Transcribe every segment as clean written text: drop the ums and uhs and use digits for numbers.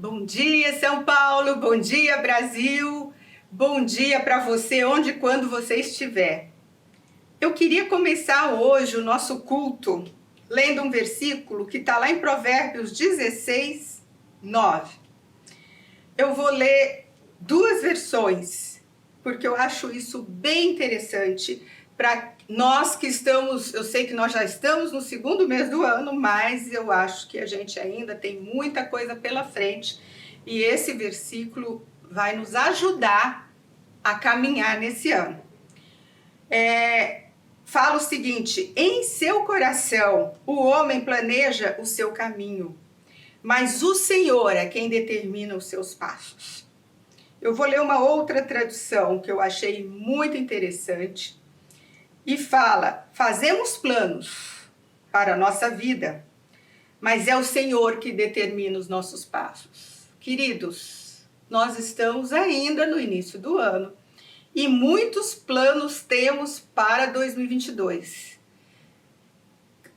Bom dia, São Paulo, bom dia, Brasil, bom dia para você, onde e quando você estiver. Eu queria começar hoje o nosso culto lendo um versículo que está lá em Provérbios 16, 9. Eu vou ler duas versões, porque eu acho isso bem interessante para nós que estamos, eu sei que nós já estamos no segundo mês do ano, mas eu acho que a gente ainda tem muita coisa pela frente e esse versículo vai nos ajudar a caminhar nesse ano. Fala o seguinte: em seu coração o homem planeja o seu caminho, mas o Senhor é quem determina os seus passos. Eu vou ler uma outra tradução que eu achei muito interessante. E fala: fazemos planos para a nossa vida, mas é o Senhor que determina os nossos passos. Queridos, nós estamos ainda no início do ano e muitos planos temos para 2022.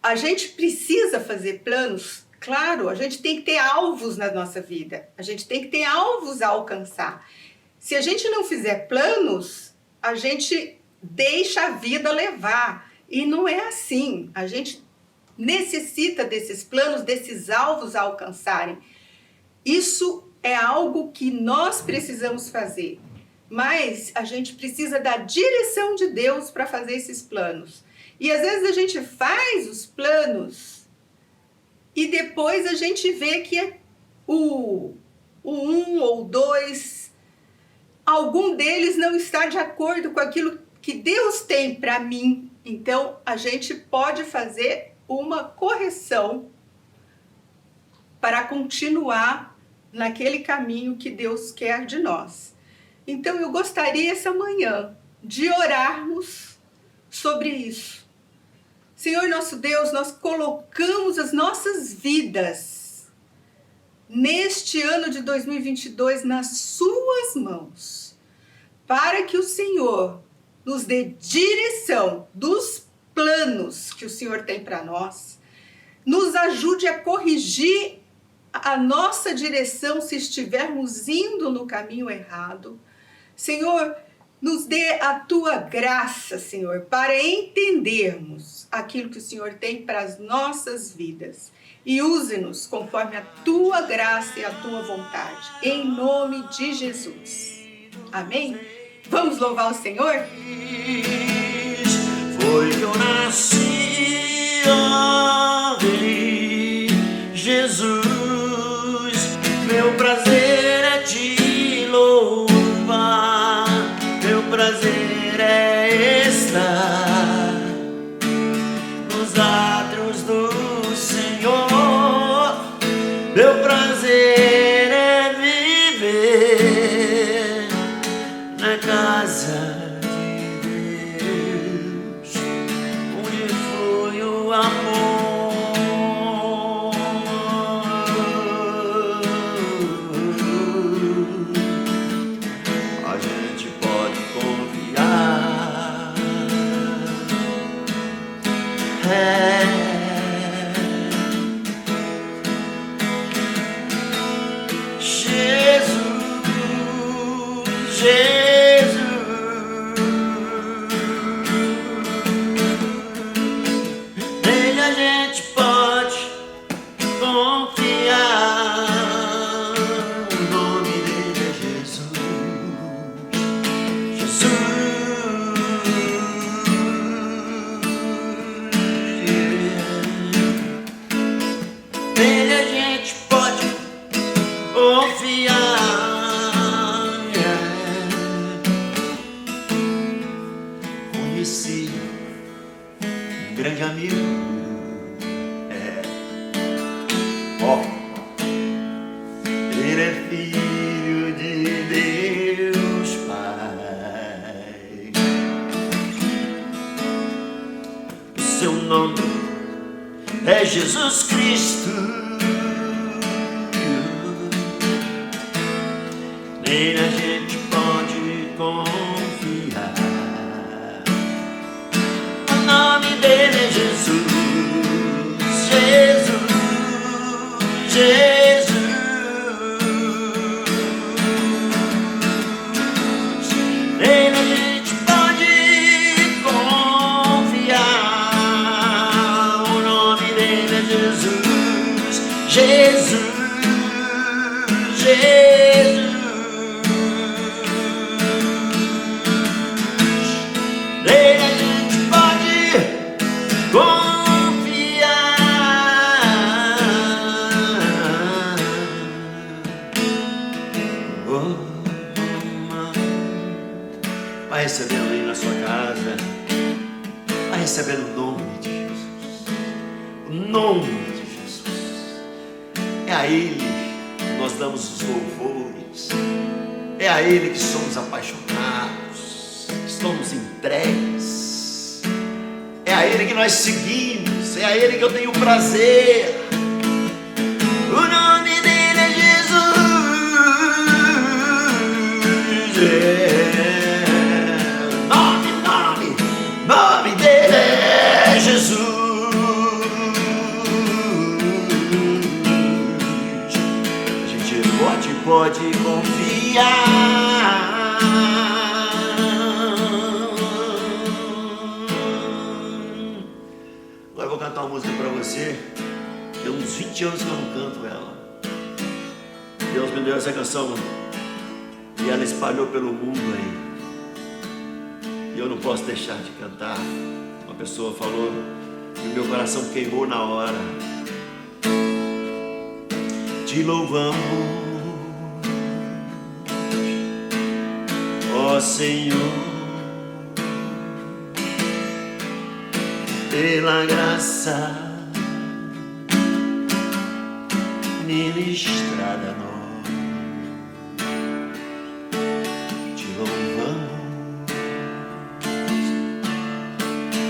A gente precisa fazer planos, claro, a gente tem que ter alvos na nossa vida, a gente tem que ter alvos a alcançar. Se a gente não fizer planos, a gente deixa a vida levar. E não é assim. A gente necessita desses planos, desses alvos a alcançarem. Isso é algo que nós precisamos fazer. Mas a gente precisa da direção de Deus para fazer esses planos. E às vezes a gente faz os planos e depois a gente vê que o 1 ou 2, algum deles não está de acordo com aquilo que Deus tem para mim. Então, a gente pode fazer uma correção para continuar naquele caminho que Deus quer de nós. Então, eu gostaria essa manhã de orarmos sobre isso. Senhor nosso Deus, nós colocamos as nossas vidas neste ano de 2022 nas suas mãos, para que o Senhor nos dê direção dos planos que o Senhor tem para nós, nos ajude a corrigir a nossa direção se estivermos indo no caminho errado. Senhor, nos dê a tua graça, Senhor, para entendermos aquilo que o Senhor tem para as nossas vidas. E use-nos conforme a tua graça e a tua vontade, em nome de Jesus. Amém? Vamos louvar o Senhor? Foi que eu nasci, ó Rei Jesus. Meu prazer é te louvar, meu prazer é estar nos átrios do Senhor. Meu prazer é viver na casa de Deus, onde foi o amor. A gente pode confiar. Jesus, nele a gente pode confiar. O nome dele é Jesus. Nele a gente pode confiar. Conheci um grande amigo, ele é filho de Deus Pai. O seu nome é Jesus Cristo. Nele a gente pode confiar. O nome dele é Jesus. Jesus, Jesus. Oh, vai recebendo aí na sua casa, vai recebendo o nome de Jesus, o nome de Jesus. É a Ele que nós damos os louvores, é a Ele que somos apaixonados, estamos entregues, é a Ele que nós seguimos, é a Ele que eu tenho prazer. O nome dele é Jesus. Nome dele é Jesus. A gente pode confiar. Agora eu vou cantar uma música pra você. Tem uns 20 anos que eu não canto ela. Deus me deu essa canção e ela espalhou pelo mundo aí. E eu não posso deixar de cantar. Uma pessoa falou e meu coração queimou na hora. Te louvamos, ó Senhor, pela graça ministrada a nós. Te louvamos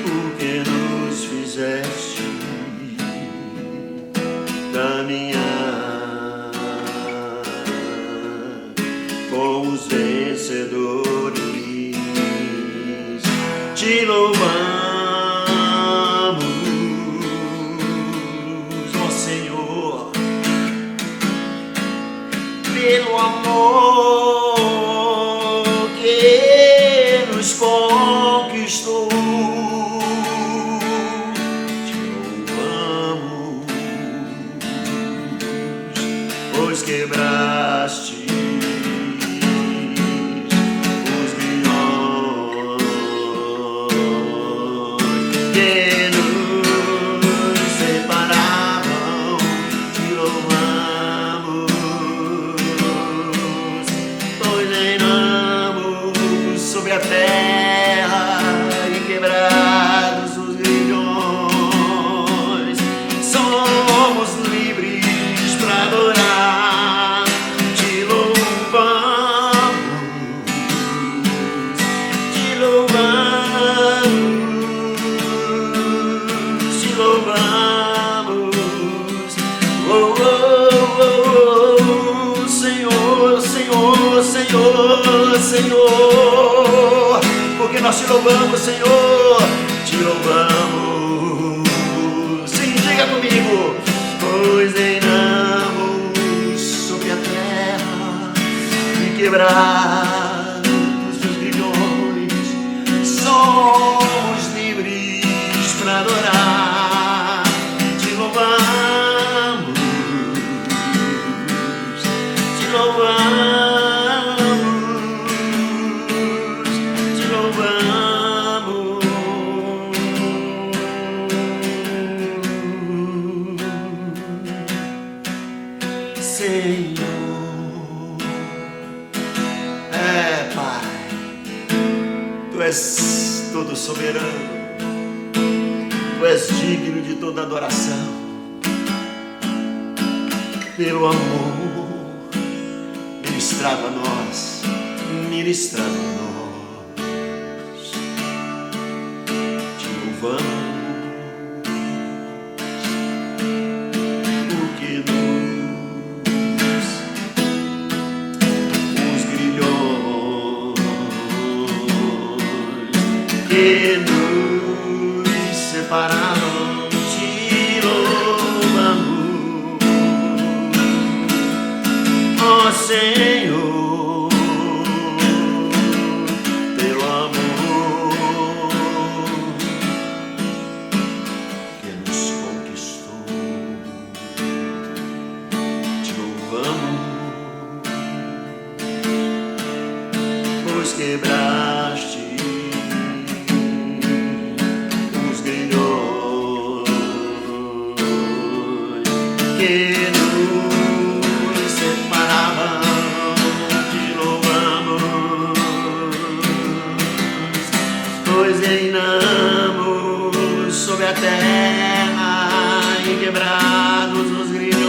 porque nos fizeste caminhar com os vencedores. Te louvamos, ó Senhor, pelo amor que nos conquistou. Te louvamos, pois quebraste os grilhões que nos separavam. Te louvamos, pois reinamos sobre a terra e quebrados os grilhões somos livres para adorar. Te louvamos, te louvamos, te louvamos. Oh, oh, oh, oh, Senhor, Senhor, Senhor, Senhor, porque nós te louvamos, Senhor, te louvamos. Sim, diga comigo. Pois reinamos sobre a terra e quebrados os grilhões somos livres para adorar. Te louvamos, te louvamos, te louvamos. Senhor, Pai, Tu és todo soberano, Tu és digno de toda adoração, pelo amor ministrado a nós, ministrado a nós. Te louvamos, porque os grilhões que nos separaram. Te louvamos, ó Senhor, pelo amor que nos conquistou. Te louvamos, pois quebraste os grilhões que nos separavam. terra e quebrados os grilhões.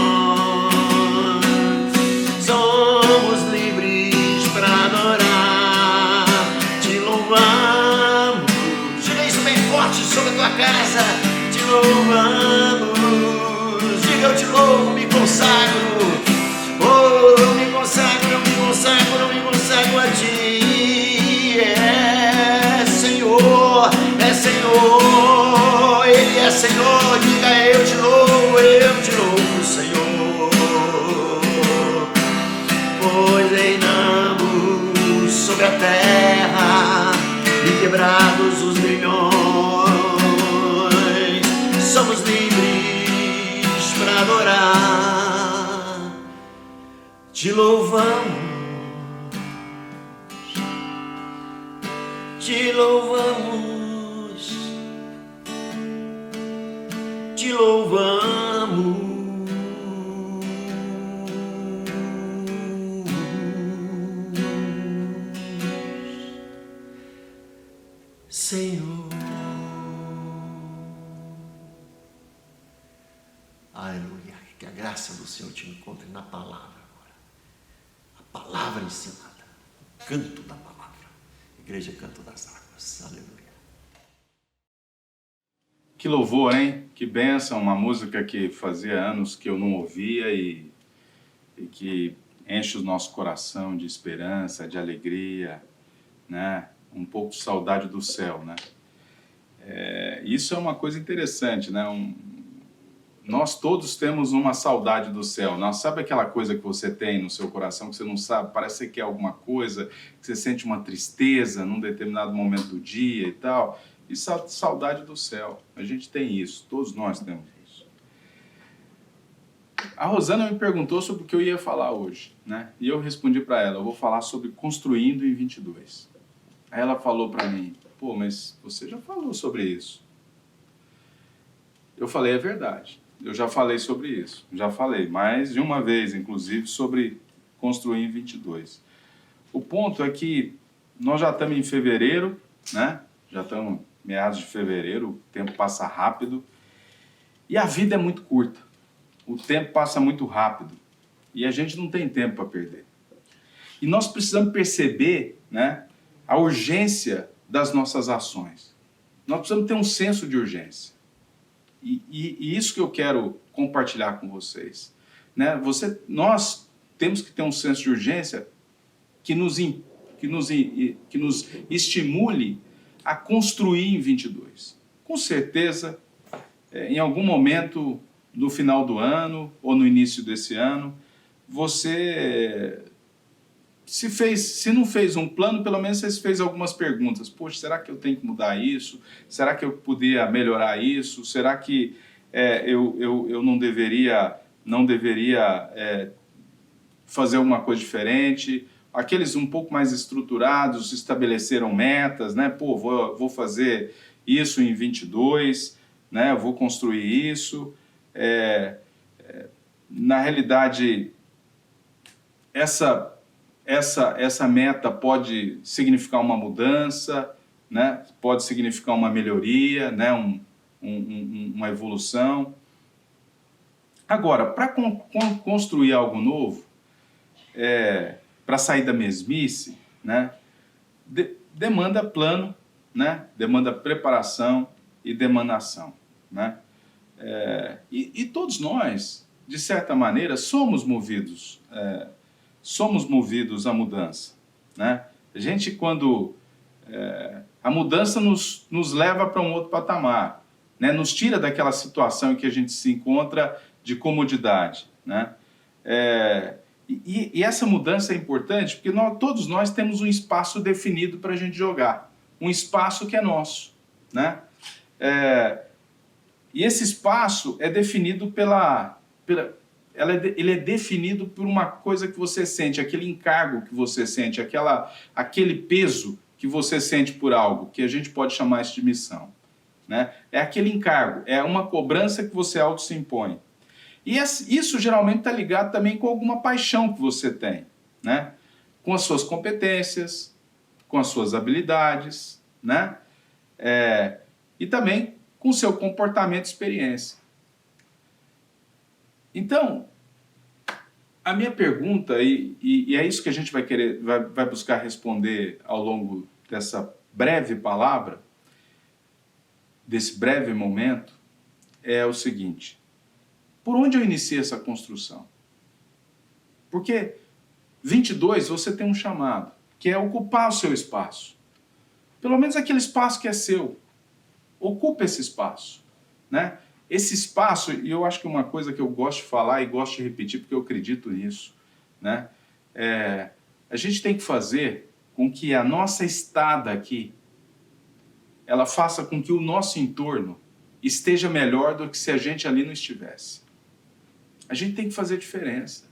Somos livres para adorar, te louvamos. Diga isso bem forte sobre a tua casa. Te louvamos. Diga eu te louvo, me consagro. Oh, eu me consagro, eu me consagro, eu me consagro a ti. É Senhor, Ele é Senhor. Diga eu te louvo, Senhor. Pois reinamos sobre a terra e quebrados os grilhões, somos livres para adorar, te louvamos, te louvamos, te louvamos. Senhor, aleluia, que a graça do Senhor te encontre na palavra agora, a palavra ensinada, o canto da palavra, igreja Canto das Águas, aleluia. Que louvor, hein? Que bênção, uma música que fazia anos que eu não ouvia e que enche o nosso coração de esperança, de alegria, né? Um pouco de saudade do céu, né? Isso é uma coisa interessante, né? Nós todos temos uma saudade do céu. Não, sabe aquela coisa que você tem no seu coração que você não sabe, parece que quer alguma coisa, que você sente uma tristeza num determinado momento do dia e tal. E saudade do céu. A gente tem isso, todos nós temos isso. A Rosana me perguntou sobre o que eu ia falar hoje, né? E eu respondi para ela, eu vou falar sobre construindo em 22. Aí ela falou para mim, pô, mas você já falou sobre isso. Eu falei, é verdade. Eu já falei sobre isso. Já falei mais de uma vez, inclusive, sobre construir em 22. O ponto é que nós já estamos em fevereiro, né? Já estamos meados de fevereiro, o tempo passa rápido. E a vida é muito curta. O tempo passa muito rápido. E a gente não tem tempo para perder. E nós precisamos perceber, né, a urgência das nossas ações. Nós precisamos ter um senso de urgência. E isso que eu quero compartilhar com vocês. Né? Nós temos que ter um senso de urgência que nos estimule a construir em 22. Com certeza, em algum momento, no final do ano ou no início desse ano, você... Se não fez um plano, pelo menos você fez algumas perguntas. Poxa, será que eu tenho que mudar isso? Será que eu podia melhorar isso? Será que eu não deveria fazer alguma coisa diferente? Aqueles um pouco mais estruturados estabeleceram metas, né? Pô, vou fazer isso em 22, né? Eu vou construir isso. Na realidade, essa meta pode significar uma mudança, né? Pode significar uma melhoria, né? Uma evolução. Agora, para construir algo novo, para sair da mesmice, né? Demanda plano, né? Demanda preparação e demanda ação, né? E todos nós, de certa maneira, somos movidos à mudança, né? A gente, quando a mudança nos leva para um outro patamar, né? Nos tira daquela situação em que a gente se encontra de comodidade, né? E essa mudança é importante porque todos nós temos um espaço definido para a gente jogar, um espaço que é nosso, né? E esse espaço é definido ele é definido por uma coisa que você sente, aquele encargo que você sente, aquele peso que você sente por algo, que a gente pode chamar isso de missão, né? É aquele encargo, é uma cobrança que você auto se impõe. E isso geralmente está ligado também com alguma paixão que você tem, né? Com as suas competências, com as suas habilidades, né? E também com seu comportamento e experiência. Então, a minha pergunta, e é isso que a gente vai buscar responder ao longo dessa breve palavra, desse breve momento, é o seguinte: por onde eu iniciei essa construção? Porque 22 você tem um chamado, que é ocupar o seu espaço. Pelo menos aquele espaço que é seu. Ocupa esse espaço, né? Esse espaço, e eu acho que uma coisa que eu gosto de falar e gosto de repetir, porque eu acredito nisso, né? A gente tem que fazer com que a nossa estada aqui, ela faça com que o nosso entorno esteja melhor do que se a gente ali não estivesse. A gente tem que fazer diferença.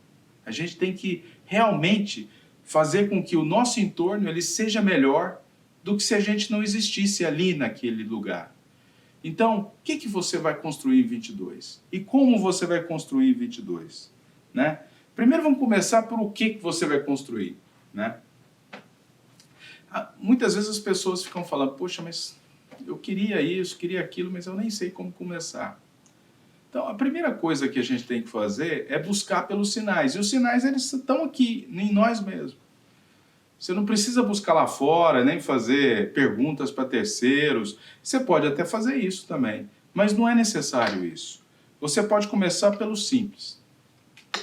A gente tem que realmente fazer com que o nosso entorno ele seja melhor do que se a gente não existisse ali naquele lugar. Então, o que você vai construir em 22? E como você vai construir em 22? Né? Primeiro vamos começar por o que você vai construir. Né? Muitas vezes as pessoas ficam falando, poxa, mas eu queria isso, queria aquilo, mas eu nem sei como começar. Então, a primeira coisa que a gente tem que fazer é buscar pelos sinais. E os sinais, eles estão aqui, em nós mesmos. Você não precisa buscar lá fora, nem fazer perguntas para terceiros. Você pode até fazer isso também, mas não é necessário isso. Você pode começar pelo simples.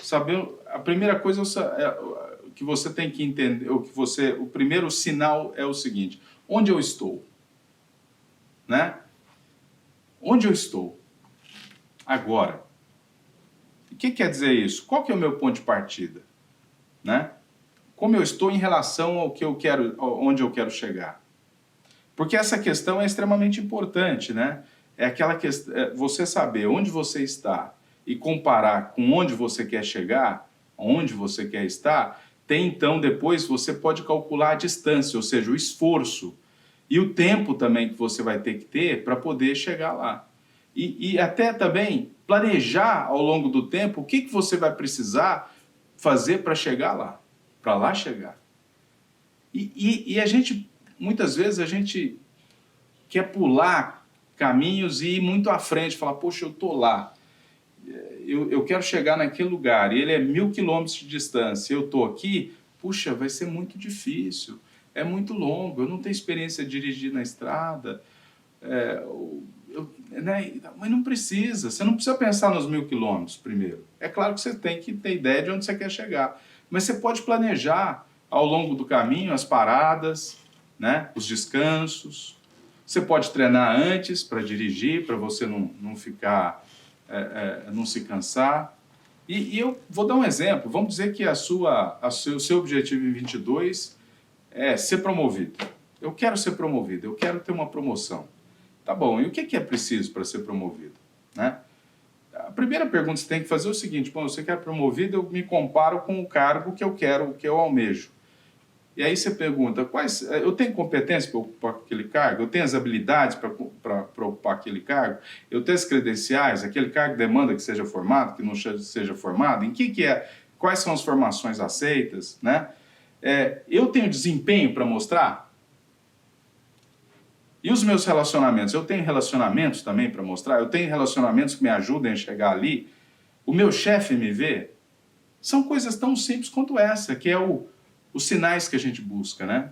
Saber, a primeira coisa que você tem que entender, o primeiro sinal é o seguinte: onde eu estou? Né? Onde eu estou? Agora. O que quer dizer isso? Qual que é o meu ponto de partida? Né? Como eu estou em relação ao que eu quero, onde eu quero chegar? Porque essa questão é extremamente importante, né? É aquela questão, você saber onde você está e comparar com onde você quer chegar, onde você quer estar, tem então depois você pode calcular a distância, ou seja, o esforço e o tempo também que você vai ter que ter para poder chegar lá. E até também planejar ao longo do tempo o que você vai precisar fazer para chegar lá. Para lá chegar. E a gente, muitas vezes, a gente quer pular caminhos e ir muito à frente, falar, poxa, eu estou lá, eu quero chegar naquele lugar, e ele é 1000 quilômetros de distância, eu estou aqui, puxa, vai ser muito difícil, é muito longo, eu não tenho experiência de dirigir na estrada, né? Mas não precisa, você não precisa pensar nos 1000 quilômetros primeiro. É claro que você tem que ter ideia de onde você quer chegar. Mas você pode planejar ao longo do caminho as paradas, né, os descansos. Você pode treinar antes para dirigir, para você não ficar, não se cansar. E eu vou dar um exemplo. Vamos dizer que o seu objetivo em 22 é ser promovido. Eu quero ser promovido, eu quero ter uma promoção. Tá bom, e o que é preciso para ser promovido? Né? A primeira pergunta que você tem que fazer é o seguinte: bom, você quer promovido, eu me comparo com o cargo que eu quero, que eu almejo. E aí você pergunta, eu tenho competência para ocupar aquele cargo? Eu tenho as habilidades para ocupar aquele cargo? Eu tenho as credenciais? Aquele cargo demanda que seja formado, que não seja formado? Em que é? Quais são as formações aceitas? Né? Eu tenho desempenho para mostrar? E os meus relacionamentos? Eu tenho relacionamentos também para mostrar? Eu tenho relacionamentos que me ajudem a chegar ali? O meu chefe me vê? São coisas tão simples quanto essa, que é os sinais que a gente busca, né?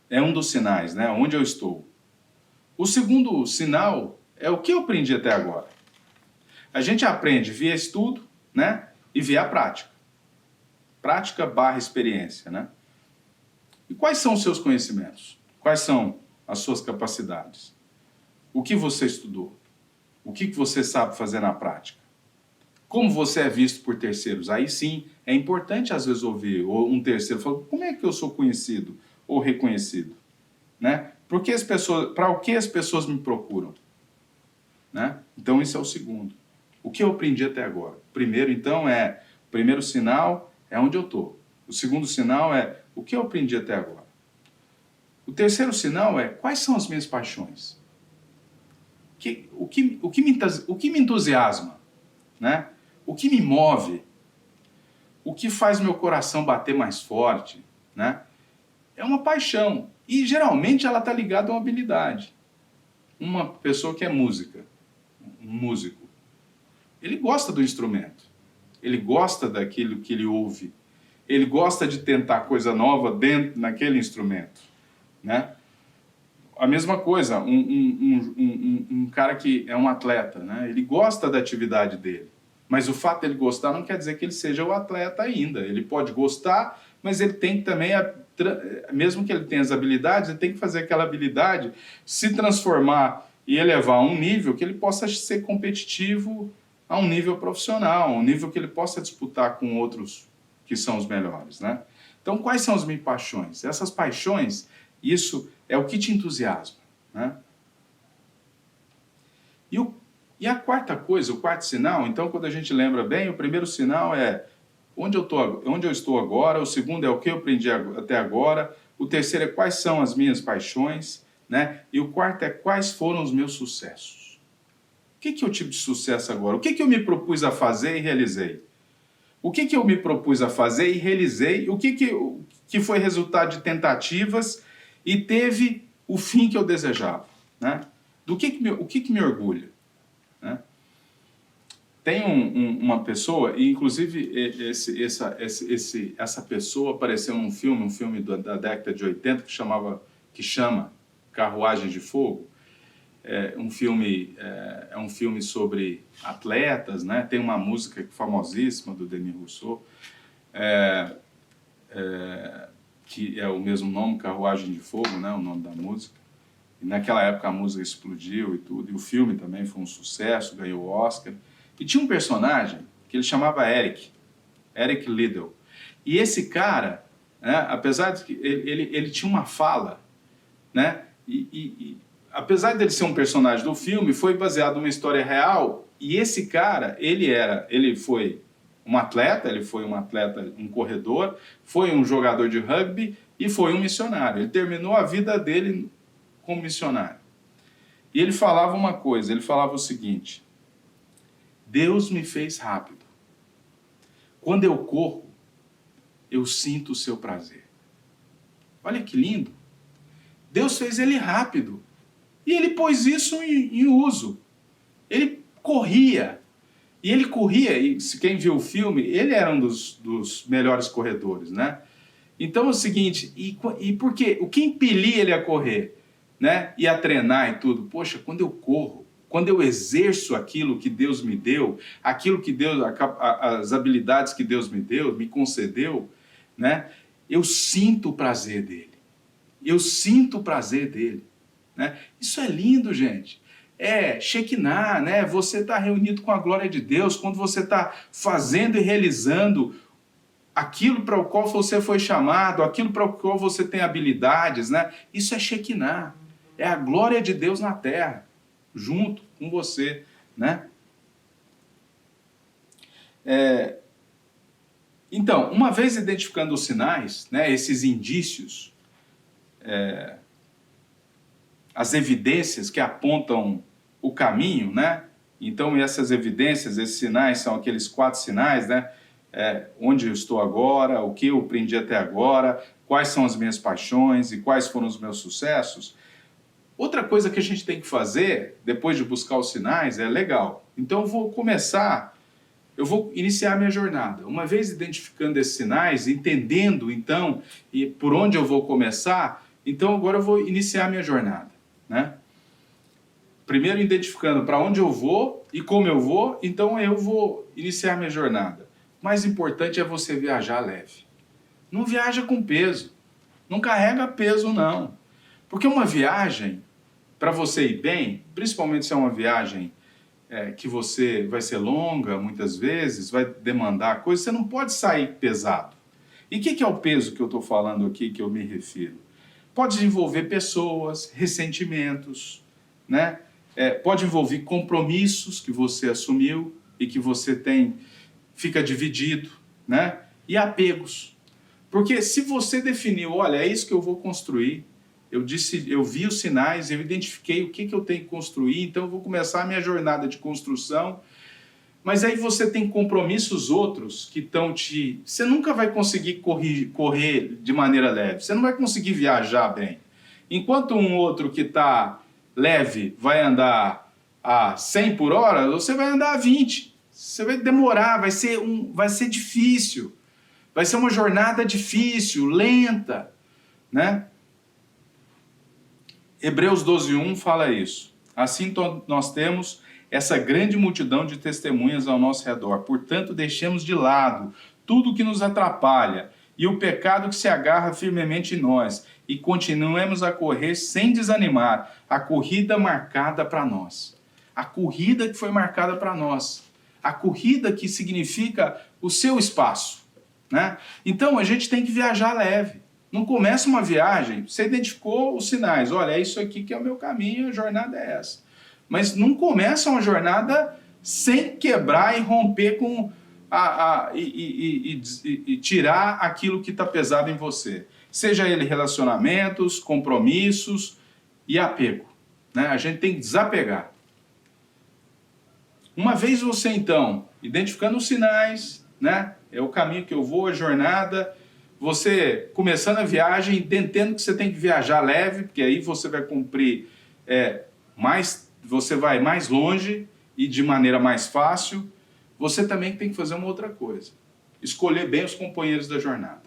É um dos sinais, né? Onde eu estou. O segundo sinal é o que eu aprendi até agora. A gente aprende via estudo, né? E via prática. Prática / experiência, né? E quais são os seus conhecimentos? Quais são as suas capacidades? O que você estudou? O que você sabe fazer na prática? Como você é visto por terceiros? Aí sim, é importante às vezes ouvir um terceiro falar, como é que eu sou conhecido ou reconhecido? Né? Para o que as pessoas me procuram? Né? Então esse é o segundo. O que eu aprendi até agora? Primeiro, então, o primeiro sinal é onde eu estou. O segundo sinal é o que eu aprendi até agora. O terceiro sinal é quais são as minhas paixões? O que me entusiasma? Né? O que me move? O que faz meu coração bater mais forte? Né? É uma paixão. E geralmente ela está ligada a uma habilidade. uma pessoa que é música, um músico, ele gosta do instrumento, ele gosta daquilo que ele ouve, ele gosta de tentar coisa nova dentro naquele instrumento, né? A mesma coisa, um cara que é um atleta, né? Ele gosta da atividade dele, mas o fato de ele gostar não quer dizer que ele seja o atleta ainda. Ele pode gostar, mas ele tem que também, mesmo que ele tenha as habilidades, ele tem que fazer aquela habilidade se transformar e elevar a um nível que ele possa ser competitivo a um nível profissional, um nível que ele possa disputar com outros que são os melhores, né? Então, quais são as minhas paixões? Essas paixões, isso é o que te entusiasma, né? E a quarta coisa, o quarto sinal, então, quando a gente lembra bem, o primeiro sinal é onde eu estou agora, o segundo é o que eu aprendi até agora, o terceiro é quais são as minhas paixões, né? E o quarto é quais foram os meus sucessos. O que eu tive de sucesso agora? O que eu me propus a fazer e realizei? O que eu me propus a fazer e realizei? O que foi resultado de tentativas e teve o fim que eu desejava, né? O que me orgulha, né? Tem uma pessoa, e inclusive essa pessoa apareceu num filme, da década de 80 que chama Carruagem de Fogo. É um filme sobre atletas, né? Tem uma música famosíssima do Denis Rousseau, que é o mesmo nome, Carruagem de Fogo, né? O nome da música. E naquela época a música explodiu e tudo, e o filme também foi um sucesso, ganhou o Oscar. E tinha um personagem que ele chamava Eric Liddell. E esse cara, né, apesar de que ele tinha uma fala, né? Apesar dele ser um personagem do filme, foi baseado numa história real, e esse cara, ele foi um atleta, um corredor, foi um jogador de rugby e foi um missionário. Ele terminou a vida dele como missionário. E ele falava uma coisa, ele falava o seguinte: Deus me fez rápido. Quando eu corro, eu sinto o seu prazer. Olha que lindo. Deus fez ele rápido. E ele pôs isso em uso. Ele corria. E quem viu o filme, ele era um dos melhores corredores, né? Então é o seguinte, e por quê? O que impelia ele a correr, né? E a treinar e tudo? Poxa, quando eu corro, quando eu exerço aquilo que Deus me deu, as habilidades que Deus me deu, me concedeu, né? Eu sinto o prazer dele. Né? Isso é lindo, gente. É Shekinah, né? Você está reunido com a glória de Deus quando você está fazendo e realizando aquilo para o qual você foi chamado, aquilo para o qual você tem habilidades, né? Isso é Shekinah. É a glória de Deus na terra, junto com você, né? Então, uma vez identificando os sinais, né, esses indícios, as evidências que apontam o caminho, né? Então, essas evidências, esses sinais, são aqueles 4 sinais, né? Onde eu estou agora, o que eu aprendi até agora, quais são as minhas paixões e quais foram os meus sucessos. Outra coisa que a gente tem que fazer, depois de buscar os sinais, é legal. Então, eu vou iniciar a minha jornada. Uma vez identificando esses sinais, entendendo, então, e por onde eu vou começar, então agora eu vou iniciar a minha jornada, né? Primeiro identificando para onde eu vou e como eu vou, então eu vou iniciar a minha jornada. O mais importante é você viajar leve. Não viaja com peso. Não carrega peso, não. Porque uma viagem, para você ir bem, principalmente se é uma viagem que você vai ser longa, muitas vezes, vai demandar coisas, você não pode sair pesado. E o que é o peso que eu estou falando aqui, que eu me refiro? Pode envolver pessoas, ressentimentos, né? Pode envolver compromissos que você assumiu e que você fica dividido, né? E apegos. Porque se você definiu, olha, é isso que eu vou construir, eu vi os sinais, eu identifiquei o que eu tenho que construir, então eu vou começar a minha jornada de construção, mas aí você tem compromissos outros que estão Você nunca vai conseguir correr de maneira leve, você não vai conseguir viajar bem. Enquanto um outro que está leve vai andar a 100 por hora, você vai andar a 20. Você vai demorar, vai ser difícil. Vai ser uma jornada difícil, lenta, né? Hebreus 12:1 fala isso. Assim nós temos essa grande multidão de testemunhas ao nosso redor. Portanto, deixemos de lado tudo que nos atrapalha e o pecado que se agarra firmemente em nós e continuemos a correr sem desanimar a corrida marcada para nós. A corrida que foi marcada para nós. A corrida que significa o seu espaço, né? Então, a gente tem que viajar leve. Não começa uma viagem, você identificou os sinais. Olha, é isso aqui que é o meu caminho, a jornada é essa. Mas não começa uma jornada sem quebrar e romper com e tirar aquilo que está pesado em você. Seja ele relacionamentos, compromissos e apego, né? A gente tem que desapegar. Uma vez você, então, identificando os sinais, né? É o caminho que eu vou, a jornada, você começando a viagem, entendendo que você tem que viajar leve, porque aí você vai cumprir você vai mais longe e de maneira mais fácil. Você também tem que fazer uma outra coisa. Escolher bem os companheiros da jornada.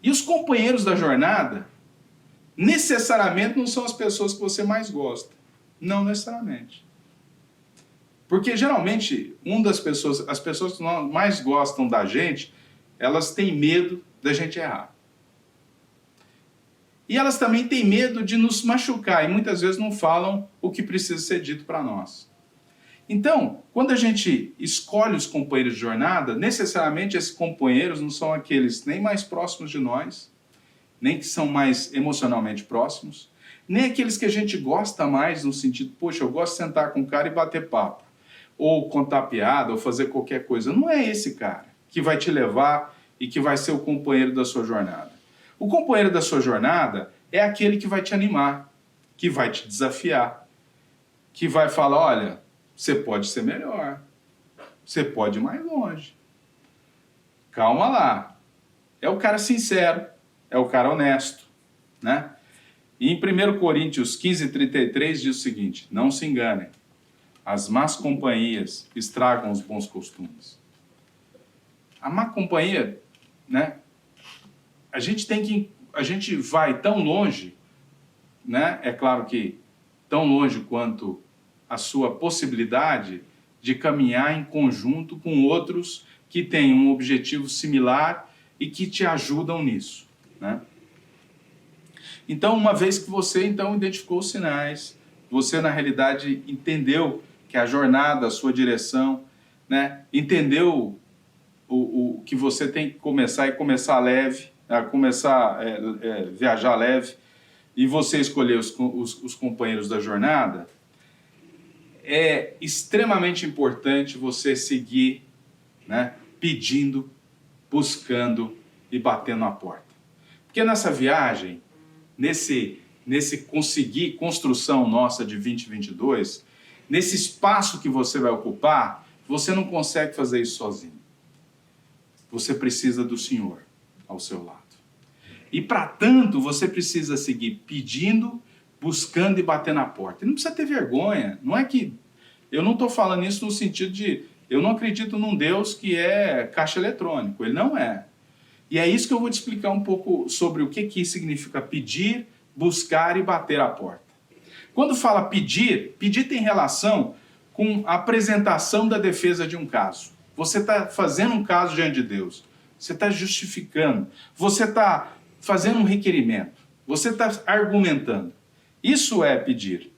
E os companheiros da jornada, necessariamente não são as pessoas que você mais gosta. Não necessariamente. Porque geralmente, as pessoas que mais gostam da gente, elas têm medo da gente errar. E elas também têm medo de nos machucar, e muitas vezes não falam o que precisa ser dito para nós. Então, quando a gente escolhe os companheiros de jornada, necessariamente esses companheiros não são aqueles nem mais próximos de nós, nem que são mais emocionalmente próximos, nem aqueles que a gente gosta mais no sentido, poxa, eu gosto de sentar com o cara e bater papo, ou contar piada, ou fazer qualquer coisa. Não é esse cara que vai te levar e que vai ser o companheiro da sua jornada. O companheiro da sua jornada é aquele que vai te animar, que vai te desafiar, que vai falar, olha, você pode ser melhor, você pode ir mais longe. Calma lá. É o cara sincero, é o cara honesto, né? E em 1 Coríntios 15:33 diz o seguinte, não se enganem, as más companhias estragam os bons costumes. A má companhia, né? A gente vai tão longe, né? É claro que tão longe quanto a sua possibilidade de caminhar em conjunto com outros que têm um objetivo similar e que te ajudam nisso, né? Então, uma vez que você então identificou os sinais, você na realidade entendeu que a jornada, a sua direção, né? Entendeu o que você tem que começar leve, viajar leve, e você escolher os companheiros da jornada, é extremamente importante você seguir, né, pedindo, buscando e batendo na porta. Porque nessa viagem, nesse conseguir construção nossa de 2022, nesse espaço que você vai ocupar, você não consegue fazer isso sozinho. Você precisa do Senhor ao seu lado. E para tanto, você precisa seguir pedindo, buscando e batendo na porta. E não precisa ter vergonha. Não é que... Eu não estou falando isso no sentido de... Eu não acredito num Deus que é caixa eletrônico. Ele não é. E é isso que eu vou te explicar um pouco sobre o que significa pedir, buscar e bater a porta. Quando fala pedir, pedir tem relação com a apresentação da defesa de um caso. Você está fazendo um caso diante de Deus. Você está justificando. Você está fazendo um requerimento. Você está argumentando. Isso é pedir.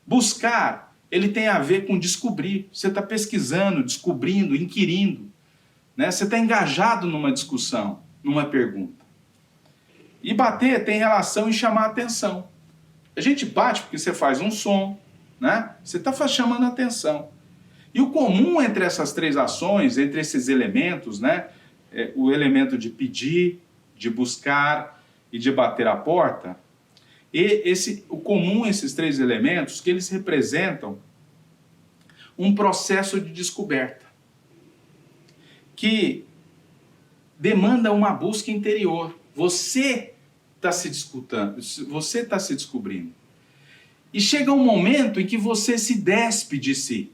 Buscar, ele tem a ver com descobrir. Você está pesquisando, descobrindo, inquirindo, né? Você está engajado numa discussão, numa pergunta. E bater tem relação em chamar a atenção. A gente bate porque você faz um som, né? Você está chamando a atenção. E o comum entre essas três ações, entre esses elementos, né? O elemento de pedir, de buscar e de bater a porta, o comum esses três elementos, que eles representam um processo de descoberta, que demanda uma busca interior. Você está se descobrindo. E chega um momento em que você se despe de si.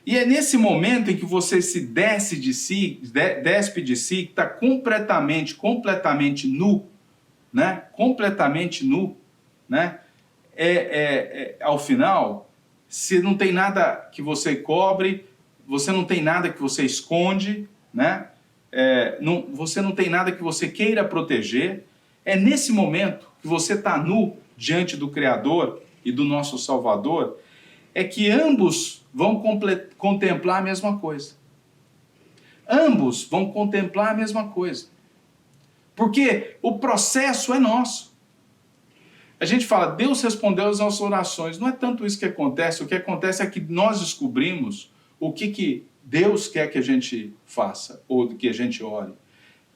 E é nesse momento em que você se despe de si, que está completamente nu, né? Completamente nu, né? Ao final, se não tem nada que você cobre, você não tem nada que você esconde, né? Você não tem nada que você queira proteger. É nesse momento que você está nu diante do Criador e do nosso Salvador, é que ambos vão contemplar a mesma coisa. Ambos vão contemplar a mesma coisa. Porque o processo é nosso. A gente fala, Deus respondeu às nossas orações. Não é tanto isso que acontece. O que acontece é que nós descobrimos o que Deus quer que a gente faça, ou que a gente ore.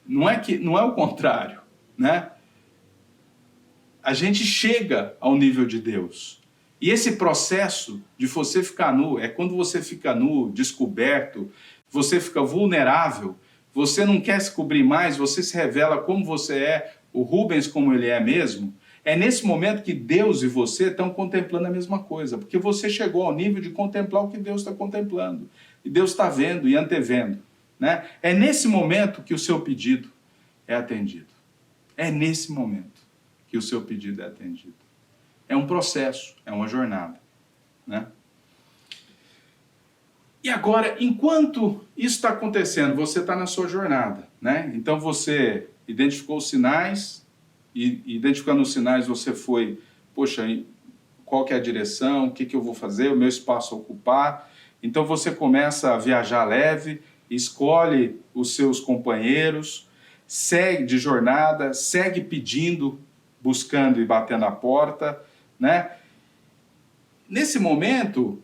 Não é o contrário, né? A gente chega ao nível de Deus. E esse processo de você ficar nu, é quando você fica nu, descoberto, você fica vulnerável, você não quer se cobrir mais, você se revela como você é, o Rubens como ele é mesmo. É nesse momento que Deus e você estão contemplando a mesma coisa, porque você chegou ao nível de contemplar o que Deus está contemplando. E Deus está vendo e antevendo, né? É nesse momento que o seu pedido é atendido. É nesse momento que o seu pedido é atendido. É um processo, é uma jornada, né? E agora, enquanto isso está acontecendo, você está na sua jornada, né? Então você identificou os sinais, e identificando os sinais você foi, poxa, qual que é a direção, o que eu vou fazer, o meu espaço a ocupar. Então você começa a viajar leve, escolhe os seus companheiros, segue de jornada, segue pedindo, buscando e batendo a porta, né? Nesse momento,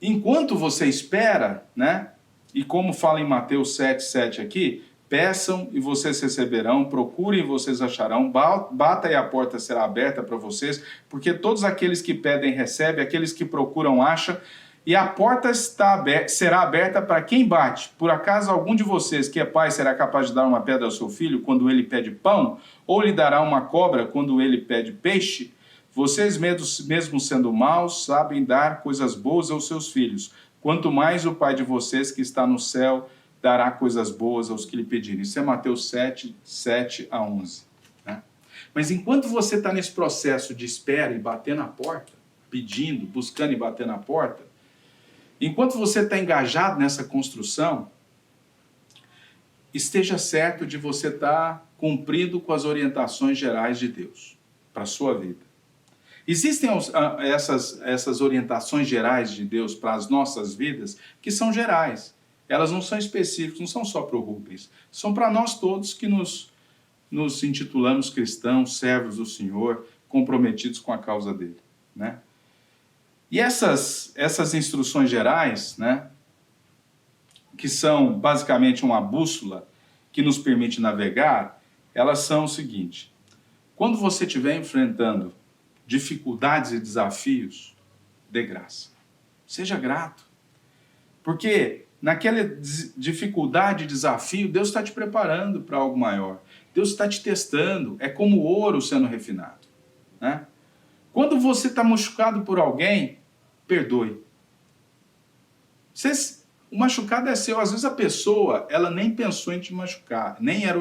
enquanto você espera, né? E como fala em Mateus 7,7 aqui, peçam e vocês receberão, procurem e vocês acharão, bata e a porta será aberta para vocês, porque todos aqueles que pedem recebem, aqueles que procuram acham, e a porta será aberta para quem bate. Por acaso algum de vocês que é pai será capaz de dar uma pedra ao seu filho quando ele pede pão? Ou lhe dará uma cobra quando ele pede peixe? Vocês mesmo sendo maus sabem dar coisas boas aos seus filhos. Quanto mais o Pai de vocês que está no céu dará coisas boas aos que lhe pedirem. Isso é Mateus 7:7-11. Né? Mas enquanto você está nesse processo de espera e bater na porta, pedindo, buscando e bater na porta, enquanto você está engajado nessa construção, esteja certo de você estar cumprindo com as orientações gerais de Deus para a sua vida. Existem essas orientações gerais de Deus para as nossas vidas que são gerais. Elas não são específicas, não são só para o Rubens. São para nós todos que nos intitulamos cristãos, servos do Senhor, comprometidos com a causa dele, né? E essas instruções gerais, né, que são basicamente uma bússola que nos permite navegar, elas são o seguinte: quando você estiver enfrentando dificuldades e desafios, dê graça. Seja grato. Porque naquela dificuldade e desafio, Deus está te preparando para algo maior. Deus está te testando. É como ouro sendo refinado, né? Quando você está machucado por alguém, perdoe. O machucado é seu. Às vezes a pessoa, ela nem pensou em te machucar, nem era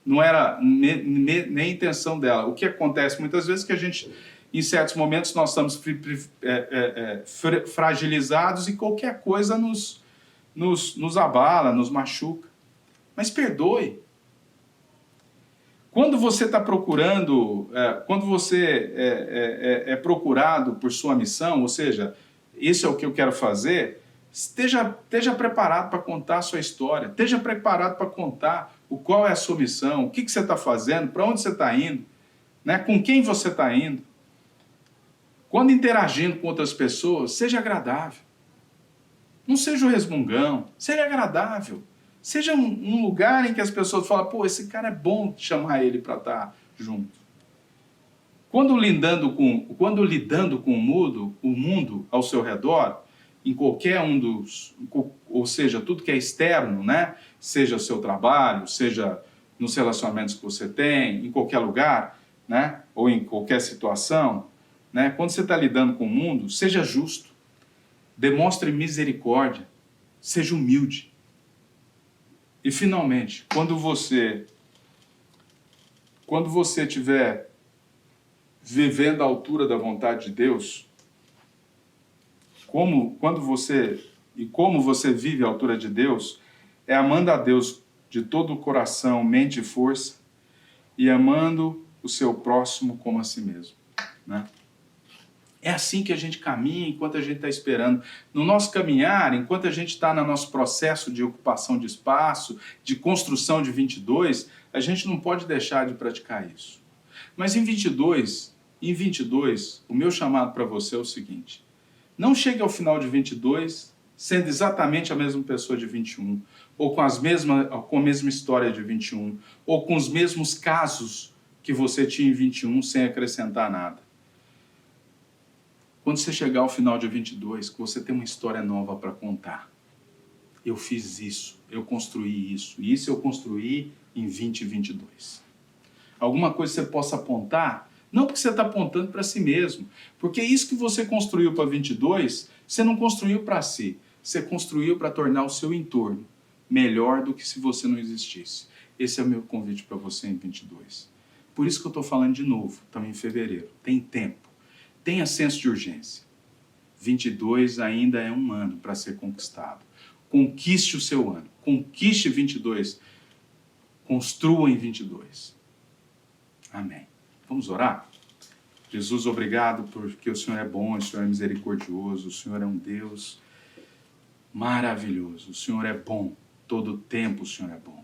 não era nem a intenção dela. O que acontece muitas vezes é que a gente, em certos momentos, nós estamos fragilizados e qualquer coisa nos abala, nos machuca. Mas perdoe. Quando você está procurando, quando você é procurado por sua missão, ou seja, isso é o que eu quero fazer, esteja preparado para contar a sua história, esteja preparado para contar qual é a sua missão, o que você está fazendo, para onde você está indo, né? Com quem você está indo. Quando interagindo com outras pessoas, seja agradável. Não seja um resmungão, seja agradável. Seja um lugar em que as pessoas falam, pô, esse cara é bom chamar ele para estar junto. Quando lidando com o mundo ao seu redor, em qualquer ou seja, tudo que é externo, né? Seja o seu trabalho, seja nos relacionamentos que você tem, em qualquer lugar, né? ou em qualquer situação, né? Quando você está lidando com o mundo, seja justo, demonstre misericórdia, seja humilde. E finalmente, quando você estiver vivendo à altura da vontade de Deus, como você vive à altura de Deus, é amando a Deus de todo o coração, mente e força, e amando o seu próximo como a si mesmo, né? É assim que a gente caminha enquanto a gente está esperando. No nosso caminhar, enquanto a gente está no nosso processo de ocupação de espaço, de construção de 22, a gente não pode deixar de praticar isso. Mas em 22, o meu chamado para você é o seguinte: não chegue ao final de 22 sendo exatamente a mesma pessoa de 21, ou com a mesma história de 21, ou com os mesmos casos que você tinha em 21 sem acrescentar nada. Quando você chegar ao final de 22, que você tem uma história nova para contar. Eu fiz isso, eu construí isso, e isso eu construí em 2022. Alguma coisa que você possa apontar, não porque você está apontando para si mesmo, porque isso que você construiu para 22, você não construiu para si, você construiu para tornar o seu entorno melhor do que se você não existisse. Esse é o meu convite para você em 22. Por isso que eu estou falando de novo, também em fevereiro, tem tempo. Tenha senso de urgência. 22 ainda é um ano para ser conquistado. Conquiste o seu ano. Conquiste 22. Construa em 22. Amém. Vamos orar? Jesus, obrigado porque o Senhor é bom, o Senhor é misericordioso, o Senhor é um Deus maravilhoso. O Senhor é bom. Todo o tempo o Senhor é bom.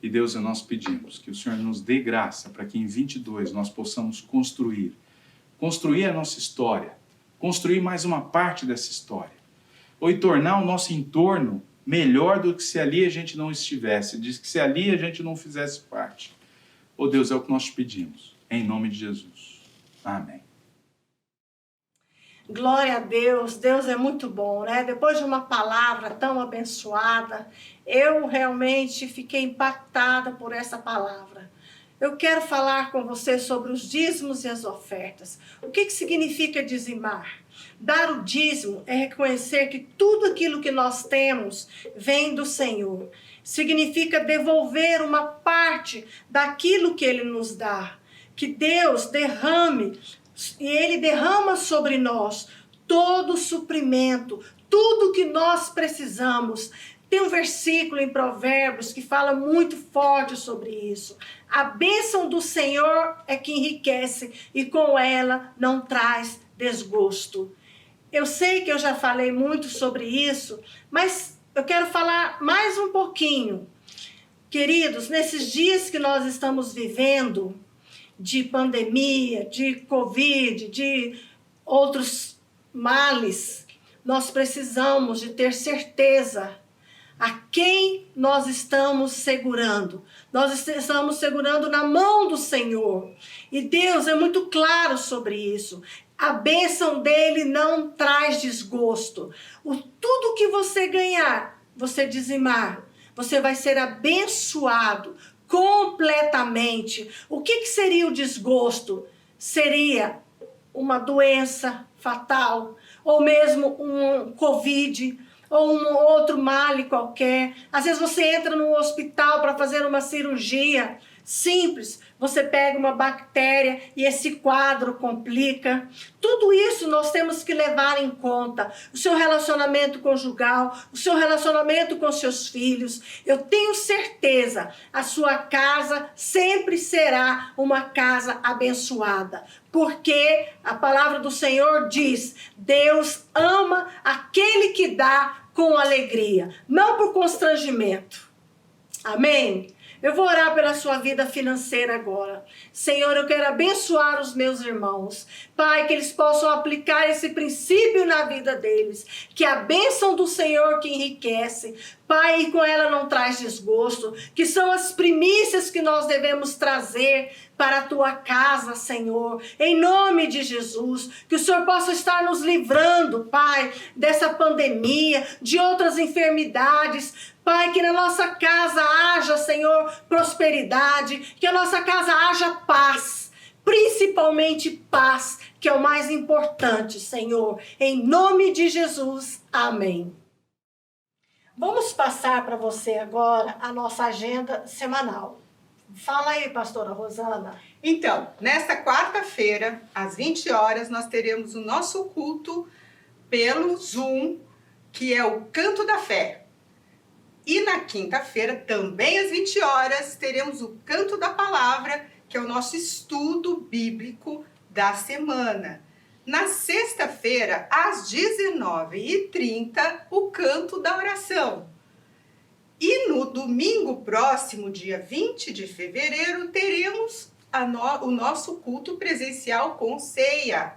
E Deus, nós pedimos que o Senhor nos dê graça para que em 22 nós possamos construir a nossa história, construir mais uma parte dessa história, ou tornar o nosso entorno melhor do que se ali a gente não estivesse, de que se ali a gente não fizesse parte. Oh Deus, é o que nós te pedimos, em nome de Jesus. Amém. Glória a Deus, Deus é muito bom, né? Depois de uma palavra tão abençoada, eu realmente fiquei impactada por essa palavra. Eu quero falar com você sobre os dízimos e as ofertas. O que significa dizimar? Dar o dízimo é reconhecer que tudo aquilo que nós temos vem do Senhor. Significa devolver uma parte daquilo que Ele nos dá. Que Deus derrame, e Ele derrama sobre nós todo o suprimento, tudo que nós precisamos. Tem um versículo em Provérbios que fala muito forte sobre isso. A bênção do Senhor é que enriquece e com ela não traz desgosto. Eu sei que eu já falei muito sobre isso, mas eu quero falar mais um pouquinho. Queridos, nesses dias que nós estamos vivendo, de pandemia, de Covid, de outros males, nós precisamos de ter certeza a quem nós estamos segurando. Nós estamos segurando na mão do Senhor. E Deus é muito claro sobre isso. A bênção dele não traz desgosto. Tudo que você ganhar, você dizimar, você vai ser abençoado completamente. O que seria o desgosto? Seria uma doença fatal, ou mesmo um Covid, ou um outro mal qualquer. Às vezes você entra num hospital para fazer uma cirurgia simples, você pega uma bactéria e esse quadro complica. Tudo isso nós temos que levar em conta. O seu relacionamento conjugal, o seu relacionamento com seus filhos. Eu tenho certeza, a sua casa sempre será uma casa abençoada. Porque a palavra do Senhor diz: Deus ama aquele que dá com alegria, não por constrangimento. Amém? Eu vou orar pela sua vida financeira agora. Senhor, eu quero abençoar os meus irmãos. Pai, que eles possam aplicar esse princípio na vida deles. Que a bênção do Senhor que enriquece, Pai, e com ela não traz desgosto. Que são as primícias que nós devemos trazer para a tua casa, Senhor. Em nome de Jesus. Que o Senhor possa estar nos livrando, Pai, dessa pandemia, de outras enfermidades. Pai, que na nossa casa haja, Senhor, prosperidade, que a nossa casa haja paz. principalmente paz, que é o mais importante, Senhor. Em nome de Jesus, amém. Vamos passar para você agora a nossa agenda semanal. Fala aí, pastora Rosana. Então, nesta quarta-feira, às 20 horas, nós teremos o nosso culto pelo Zoom, que é o Canto da Fé. E na quinta-feira, também às 20 horas, teremos o Canto da Palavra, que é o nosso estudo bíblico da semana. Na sexta-feira, às 19h30, o Canto da Oração. E no domingo próximo, dia 20 de fevereiro, teremos o nosso culto presencial com ceia.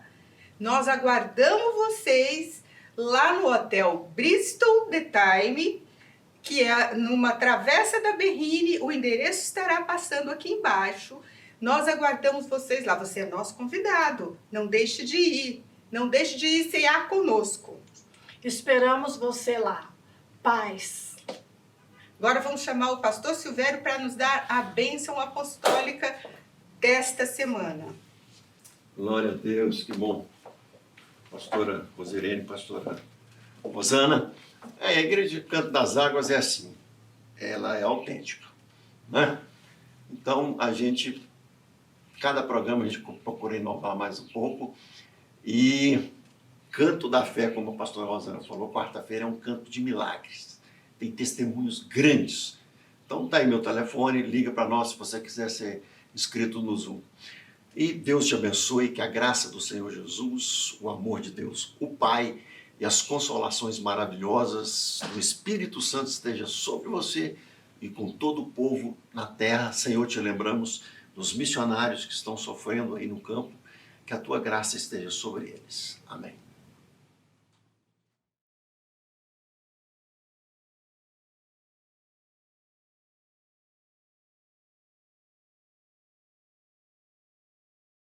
Nós aguardamos vocês lá no Hotel Bristol The Time, que é numa travessa da Berrine. O endereço estará passando aqui embaixo. Nós aguardamos vocês lá. Você é nosso convidado. Não deixe de ir. Não deixe de ir ceiar conosco. Esperamos você lá. Paz. Agora vamos chamar o pastor Silvério para nos dar a bênção apostólica desta semana. Glória a Deus, que bom. Pastora Rosirene, pastora Rosana. A igreja de Canto das Águas é assim, ela é autêntica, né? Então, cada programa a gente procura inovar mais um pouco. E Canto da Fé, como a pastora Rosana falou, quarta-feira é um canto de milagres. Tem testemunhos grandes. Então, tá aí meu telefone, liga para nós se você quiser ser inscrito no Zoom. E Deus te abençoe, que a graça do Senhor Jesus, o amor de Deus, o Pai e as consolações maravilhosas do Espírito Santo esteja sobre você e com todo o povo na terra. Senhor, te lembramos dos missionários que estão sofrendo aí no campo, que a tua graça esteja sobre eles. Amém.